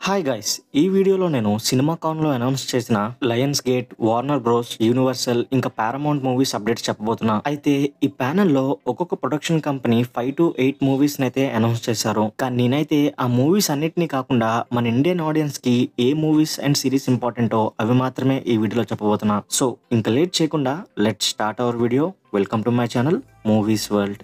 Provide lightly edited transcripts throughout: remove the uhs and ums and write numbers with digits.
Hi guys, ఈ వీడియోలో నేను సినిమాకాన్లో అనౌన్స్ చేసిన Lions gate, Warner bros, universal ఇంకా పారామౌంట్ మూవీస్ అప్డేట్స్ చెప్పబోతున్నా. అయితే ఈ ప్యానెల్లో ఒక్కొక్క ప్రొడక్షన్ కంపెనీ 5 to 8 మూవీస్ అయితే అనౌన్స్ చేశారు. కానీ నేనైతే ఆ మూవీస్ అన్నిటినీ కాకుండా మన ఇండియన్ ఆడియన్స్ కి ఏ మూవీస్ అండ్ సిరీస్ ఇంపార్టెంటో అవి మాత్రమే ఈ వీడియోలో చెప్పబోతున్నా. సో ఇంకా లేట్ చేయకుండా let's start our video. Welcome to my channel movies world.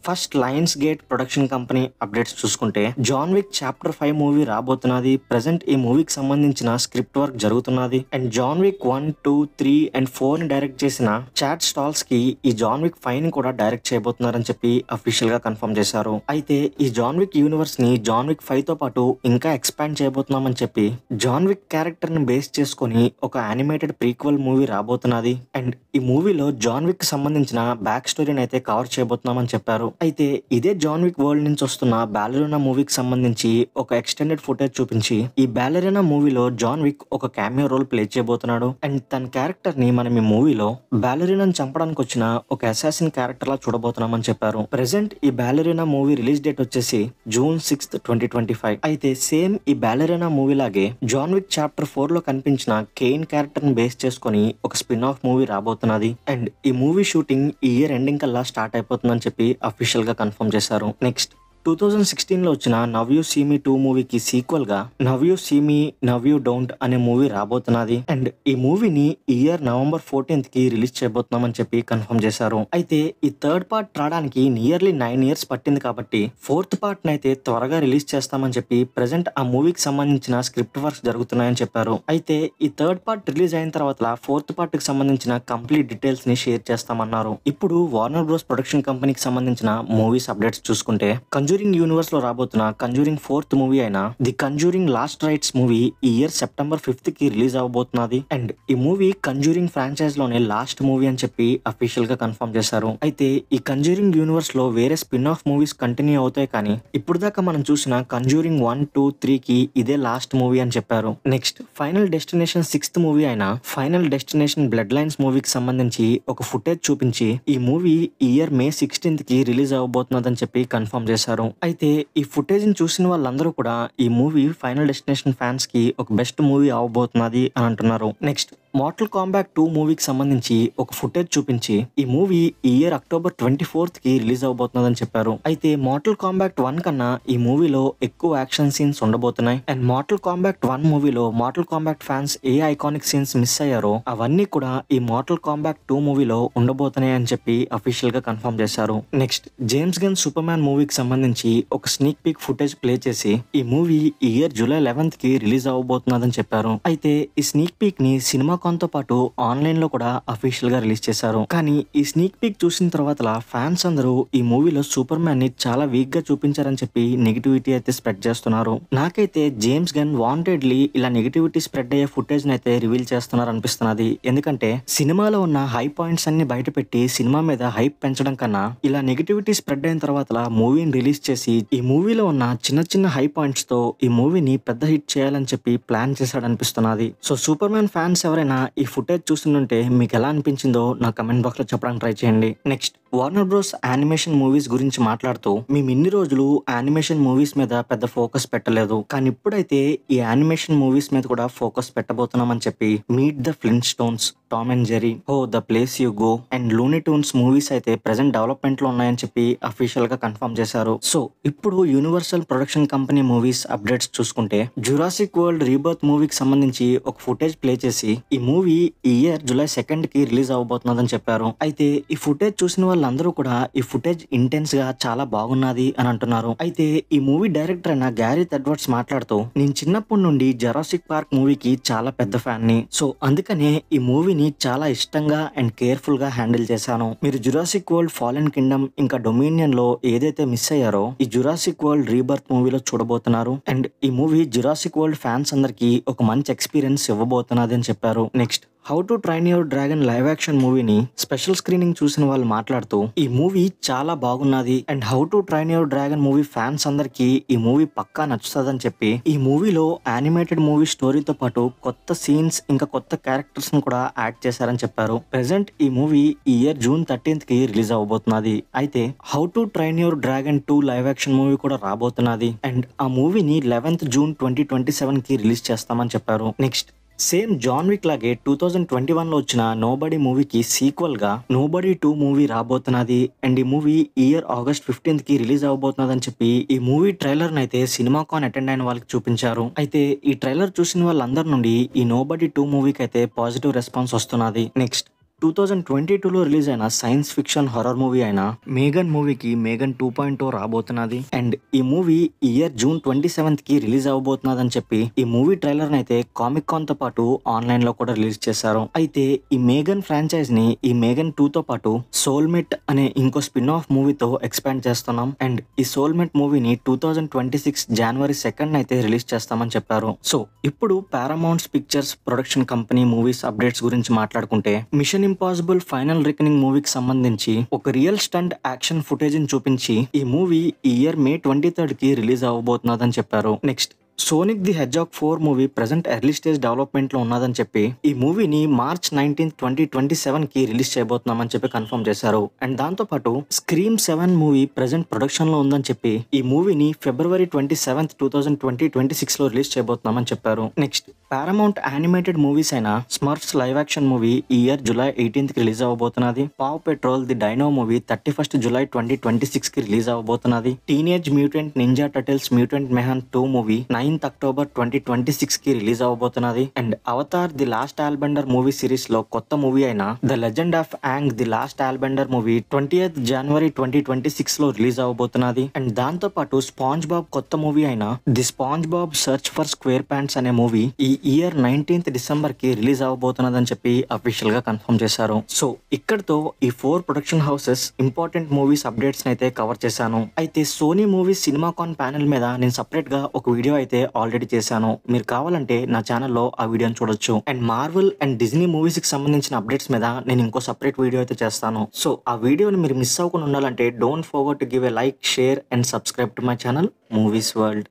First Lionsgate production company updates చూసుకుంటే జాన్ విక్ చాప్టర్ 5 మూవీ రాబోతున్నది. ప్రెసెంట్ ఈ మూవీకి సంబంధించిన స్క్రిప్ట్ వర్క్ జరుగుతున్నది. అండ్ జాన్ విక్ 1, 2, 3 and 4 ని డైరెక్ట్ చేసిన చాడ్ స్టాల్స్ కి ఈ జాన్ విక్ 5 ని కూడా డైరెక్ట్ చేయబోతున్నారని చెప్పి అఫీషియల్ గా కన్ఫర్మ్ చేశారు. అయితే ఈ జాన్ విక్ యూనివర్స్ ని జాన్ విక్ 5 తో పాటు ఇంకా ఎక్స్పాండ్ చేయబోతున్నామని చెప్పి జాన్ విక్ క్యారెక్టర్ ని బేస్ చేసుకుని ఒక యానిమేటెడ్ ప్రీక్వెల్ మూవీ రాబోతున్నది. అండ్ ఈ మూవీలో జాన్ విక్ కి సంబంధించిన బ్యాక్ స్టోరీని అయితే కవర్ చేయబోతున్నామని చెప్పారు. అయితే ఇదే జాన్ విక్ వరల్డ్ నుంచి వస్తున్న బాలెరినా మూవీకి సంబంధించి ఒక ఎక్స్టెండెడ్ ఫుటేజ్ చూపించి ఈ బాలెరినా మూవీలో జాన్ విక్ ఒక క్యామియో రోల్ ప్లే చేయబోతున్నాడు. అండ్ తన క్యారెక్టర్ ని మనం ఈ మూవీలో బాలెరినాను చంపడానికి వచ్చిన ఒక అసాసిన్ క్యారెక్టర్ లా చూడబోతున్నామని చెప్పారు. ప్రెసెంట్ ఈ బాలెరినా మూవీ రిలీజ్ డేట్ వచ్చేసి June 6th, 2025. అయితే సేమ్ ఈ బాలెరినా మూవీ లాగే జాన్ విక్ చాప్టర్ 4 లో కనిపించిన కేన్ క్యారెక్టర్ ని బేస్ చేసుకుని ఒక స్పిన్ ఆఫ్ మూవీ రాబోతున్నది. అండ్ ఈ మూవీ షూటింగ్ ఈ ఇయర్ ఎండింగ్ కల్లా స్టార్ట్ అయిపోతుందని చెప్పి అఫీషియల్ గా కన్ఫర్మ్ చేశారు. నెక్స్ట్ 2016 లో వచ్చిన నవ్ యూ సీ మీ 2 మూవీకి సీక్వెల్ గా now you see me now you don't అనే మూవీ రాబోతున్నది. అండ్ ఈ మూవీని ఈ ఇయర్ November 14th కి రిలీజ్ చేయబోతున్నామని చెప్పి కన్ఫర్మ్ చేశారు. అయితే ఈ థర్డ్ పార్ట్ రావడానికి నియర్లీ 9 years పట్టింది కాబట్టి ఫోర్త్ పార్ట్ నైతే త్వరగా రిలీజ్ చేస్తామని చెప్పి ప్రెసెంట్ ఆ మూవీకి సంబంధించిన స్క్రిప్ట్ వర్క్స్ జరుగుతున్నాయని చెప్పారు. అయితే ఈ థర్డ్ పార్ట్ రిలీజ్ అయిన తర్వాత ఫోర్త్ పార్ట్ కి సంబంధించిన కంప్లీట్ డీటెయిల్స్ ని షేర్ చేస్తామన్నారు. ఇప్పుడు వార్నర్ బ్రోస్ ప్రొడక్షన్ కంపెనీకి సంబంధించిన మూవీస్ అప్డేట్స్ చూసుకుంటే కంజూరింగ్ యూనివర్స్ లో రాబోతున్న కంజూరింగ్ 4th మూవీ అయిన the conjuring last rights movie ఈ ఇయర్ September 5th కి రిలీజ్ అవబోతున్నది. అండ్ ఈ మూవీ కంజూరింగ్ ఫ్రాంచైజ్ లోనే లాస్ట్ మూవీ అని చెప్పి అఫీషియల్ గా కన్ఫర్మ్ చేశారు. అయితే ఈ కంజూరింగ్ యూనివర్స్ లో వేరే స్పిన్ ఆఫ్ మూవీస్ కంటిన్యూ అవుతాయి, కానీ ఇప్పుడు దాకా మనం చూసిన కంజూరింగ్ 1, 2, 3 కి ఇదే లాస్ట్ మూవీ అని చెప్పారు. Next final destination 6th movie అయిన ఫైనల్ డెస్టినేషన్ బ్లడ్ లైన్స్ మూవీకి సంబంధించి ఒక ఫుటేజ్ చూపించి ఈ మూవీ ఈ ఇయర్ May 16th కి రిలీజ్ అవబోతున్నదని చెప్పి కన్ఫర్మ్ చేశారు. అయితే ఈ ఫుటేజ్ ని చూసిన వాళ్ళందరూ కూడా ఈ మూవీ ఫైనల్ డెస్టినేషన్ ఫ్యాన్స్ కి ఒక బెస్ట్ మూవీ అవబోతున్నది అని అంటున్నారు. నెక్స్ట్ మార్టల్ కాంబాట్ 2 మూవీకి సంబంధించి ఒక ఫుటేజ్ చూపించి ఈ మూవీ ఈ ఇయర్ October 24th కి రిలీజ్ అవబోతున్నదని చెప్పారు. అయితే మార్టల్ కాంబాట్ 1 కన్నా ఈ మూవీలో ఎక్కువ యాక్షన్ సీన్స్ ఉండబోతున్నాయి. అండ్ మార్టల్ కాంబాట్ 1 మూవీలో మార్టల్ కాంబాట్ ఫ్యాన్స్ ఏ ఐకానిక్ సీన్స్ మిస్ అయ్యారో అవన్నీ కూడా ఈ మార్టల్ కాంబాట్ 2 మూవీలో ఉండబోతున్నాయి అని చెప్పి అఫీషియల్ గా కన్ఫర్మ్ చేశారు. Next James gun super man మూవీకి సంబంధించి ఒక స్నీక్ పీక్ ఫుటేజ్ ప్లే చేసి ఈ మూవీ ఈ ఇయర్ July 11th కి రిలీజ్ అవబోతున్నదని చెప్పారు. అయితే ఈ స్నీక్ పీక్ ని సినిమా తో పాటు ఆన్లైన్ లో కూడా అఫీషియల్ గా రిలీజ్ చేశారు. కానీ ఈ స్నీక్ పీక్ చూసిన తర్వాత ఫ్యాన్స్ అందరూ ఈ మూవీలో సూపర్ మ్యాన్ ని చాలా వీక్ గా చూపించారని చెప్పి నెగిటివిటీ అయితే స్ప్రెడ్ చేస్తున్నారు. నాకైతే జేమ్స్ గన్ వాంటెడ్లీ ఇలా నెగిటివిటీ స్ప్రెడ్ అయ్యే ఫుటేజ్ అయితే రివీల్ చేస్తున్నారు అనిపిస్తున్నది. ఎందుకంటే సినిమాలో ఉన్న హై పాయింట్స్ అన్ని బయట పెట్టి సినిమా మీద హైప్ పెంచడం కన్నా ఇలా నెగిటివిటీ స్ప్రెడ్ అయిన తర్వాత మూవీని రిలీజ్ చేసి ఈ మూవీలో ఉన్న చిన్న చిన్న హై పాయింట్స్ తో ఈ మూవీని పెద్ద హిట్ చేయాలని చెప్పి ప్లాన్ చేశాడు అనిపిస్తున్నది. సో సూపర్ మ్యాన్ ఫ్యాన్స్ ఎవరైనా ఈ ఫుటేజ్ చూస్తుంటే మీకు ఎలా అనిపించిందో నా కమెంట్ బాక్స్ లో చెప్పడానికి ట్రై చేయండి. Next Warner bros animation movies గురించి మాట్లాడుతూ మేము ఇన్ని రోజులు యానిమేషన్ మూవీస్ మీద పెద్ద ఫోకస్ పెట్టలేదు, కానీ ఇప్పుడైతే ఈ యానిమేషన్ మూవీస్ మీద కూడా ఫోకస్ పెట్టబోతున్నామని చెప్పి meet the Flintstones, Tom and Jerry, oh the place you go and Looney Tunes movies అయితే ప్రెసెంట్ డెవలప్మెంట్ లో ఉన్నాయని చెప్పి అఫీషియల్ గా కన్ఫర్మ్ చేశారు. సో ఇప్పుడు Universal production company movies updates చూసుకుంటే జురాసిక్ వరల్డ్ రీబర్త్ మూవీకి సంబంధించి ఒక ఫుటేజ్ ప్లే చేసి ఈ మూవీ ఈ ఇయర్ July 2nd కి రిలీజ్ అవబోతున్నదని చెప్పారు. అయితే ఈ ఫుటేజ్ చూసిన వాళ్ళందరూ కూడా ఈ ఫుటేజ్ ఇంటెన్స్ గా చాలా బాగున్నది అని అంటున్నారు. అయితే ఈ మూవీ డైరెక్టర్ అయిన గ్యారెత్ ఎడ్వర్డ్స్ మాట్లాడుతూ నేను చిన్నప్పటి నుండి జురాసిక్ పార్క్ మూవీకి చాలా పెద్ద ఫ్యాన్ ని, సో అందుకనే ఈ మూవీని చాలా ఇష్టంగా అండ్ కేర్ఫుల్ గా హ్యాండిల్ చేశాను. మీరు జురాసిక్ వరల్డ్ ఫాలెన్ కింగ్డమ్ ఇంకా డొమినియన్ లో ఏదైతే మిస్ అయ్యారో ఈ జురాసిక్ వరల్డ్ రీబర్త్ మూవీలో చూడబోతున్నారు. అండ్ ఈ మూవీ జురాసిక్ వరల్డ్ ఫ్యాన్స్ అందరికి ఒక మంచి ఎక్స్పీరియన్స్ ఇవ్వబోతున్నది అని చెప్పారు. Next how to train your dragon live action మూవీని స్పెషల్ స్క్రీనింగ్ చూసిన వాళ్ళు మాట్లాడుతూ ఈ మూవీ చాలా బాగున్నది and how to train your dragon movie fans అందరికి ఈ మూవీ పక్కా నచ్చుతుందని చెప్పి ఈ మూవీలో యానిమేటెడ్ మూవీ స్టోరీతో పాటు కొత్త సీన్స్ ఇంకా కొత్త క్యారెక్టర్స్ ను కూడా యాడ్ చేశారని చెప్పారు. ప్రెసెంట్ ఈ మూవీ ఈ ఇయర్ జూన్ 13th కి రిలీజ్ అవబోతున్నది. అయితే how to train your dragon 2 live action movie కూడా రాబోతున్నది అండ్ ఆ మూవీని 11th జూన్ 2027 కి రిలీజ్ చేస్తామని చెప్పారు. నెక్స్ట్ సేమ్ జాన్ విక్ లాగే 2021 లో వచ్చిన నోబడీ మూవీకి సీక్వెల్ గా నోబడీ 2 మూవీ రాబోతున్నది అండ్ ఈ మూవీ ఇయర్ ఆగస్ట్ 15th కి రిలీజ్ అవబోతున్నది అని చెప్పి ఈ మూవీ ట్రైలర్ అయితే సినిమాకాన్ అటెండ్ అయిన వాళ్ళకి చూపించారు. అయితే ఈ ట్రైలర్ చూసిన వాళ్ళందరి నుండి ఈ నోబడీ 2 మూవీకి అయితే పాజిటివ్ రెస్పాన్స్ వస్తున్నది. నెక్స్ట్ 2022లో రిలీజ్ అయిన సైన్స్ ఫిక్షన్ హారర్ మూవీ అయిన మేఘన్ మూవీకి మేఘన్ 2.0 రాబోతున్నది అండ్ ఈ మూవీ ఇయర్ జూన్ 27th కి రిలీజ్ అవబోతున్నది అని చెప్పి ఈ మూవీ ట్రైలర్ అయితే కామిక్ కాన్ తో పాటు ఆన్లైన్ లో కూడా రిలీజ్ చేశారు. అయితే ఈ మేఘన్ ఫ్రాంచైజ్ ని ఈ మేఘన్ 2 తో పాటు సోల్మేట్ అనే ఇంకో స్పిన్ ఆఫ్ మూవీతో ఎక్స్పాండ్ చేస్తున్నాం అండ్ ఈ సోల్మేట్ మూవీని 2026 జనవరి 2nd అయితే రిలీజ్ చేస్తామని చెప్పారు. సో ఇప్పుడు Paramount pictures production company movies updates గురించి మాట్లాడుకుంటే మిషన్ ఇంపాసిబుల్ ఫైనల్ రికనింగ్ మూవీకి సంబంధించి ఒక రియల్ స్టంట్ యాక్షన్ ఫుటేజ్ ని చూపించి ఈ మూవీ ఈ ఇయర్ మే 23rd కి రిలీజ్ అవబోతున్నదని చెప్పారు. Next Sonic the Hedgehog 4 movie present early stage development లో ఉన్నదని చెప్పి ఈ మూవీని మార్చ్ 19th 2027 కి రిలీజ్ చేయబోతున్నామని చెప్పి కన్ఫర్మ్ చేశారు. అండ్ దాంతో పాటు స్క్రీమ్ 7 మూవీ ప్రెసెంట్ ప్రొడక్షన్ లో ఉందని చెప్పి ఈ మూవీని ఫిబ్రవరి 27th 2026 లో రిలీజ్ చేయబోతున్నామని చెప్పారు. నెక్స్ట్ పారామౌంట్ యానిమేటెడ్ మూవీస్ అయిన స్మర్ఫ్స్ లైవ్ యాక్షన్ మూవీ ఈ ఇయర్ జూలై 18th కి రిలీజ్ అవబోతున్నది. Paw Patrol the Dino movie 31st July 2026 కి రిలీజ్ అవబోతున్నది. Teenage Mutant Ninja Turtles Mutant Mayhem 2 movie 9th October 2026 కి release అవబోతున్నది. And Avatar the Last Airbender movie series లో కొత్త movie అయిన the Legend of Aang the Last Airbender movie 20th జనవరి 2026 లో release అవబోతున్నది. అండ్ దాంతో పాటు స్పాంజ్ బాబ్ కొత్త మూవీ అయిన the sponge Bob search for square pants అనే మూవీ ఈ ఇయర్ 19th డిసెంబర్ కి రిలీజ్ అవబోతున్నది అని చెప్పి అఫీషియల్ గా కన్ఫర్మ్ చేశారు. సో ఇక్కడతో ఈ 4 production houses important movies updates అయితే కవర్ చేశాను. అయితే సోనీ మూవీస్ సినిమాకాన్ ప్యానెల్ మీద నేను సపరేట్ గా ఒక వీడియో అయితే ఆల్రెడీ చేశాను. మీరు కావాలంటే నా ఛానల్లో ఆ వీడియోని చూడొచ్చు. And Marvel and Disney movies కి సంబంధించిన అప్డేట్స్ మీద నేను ఇంకో సపరేట్ వీడియో అయితే చేస్తాను. సో ఆ వీడియోని మీరు మిస్ అవ్వకుండా ఉండాలంటే don't forget to give a like, share and subscribe to my channel movies world.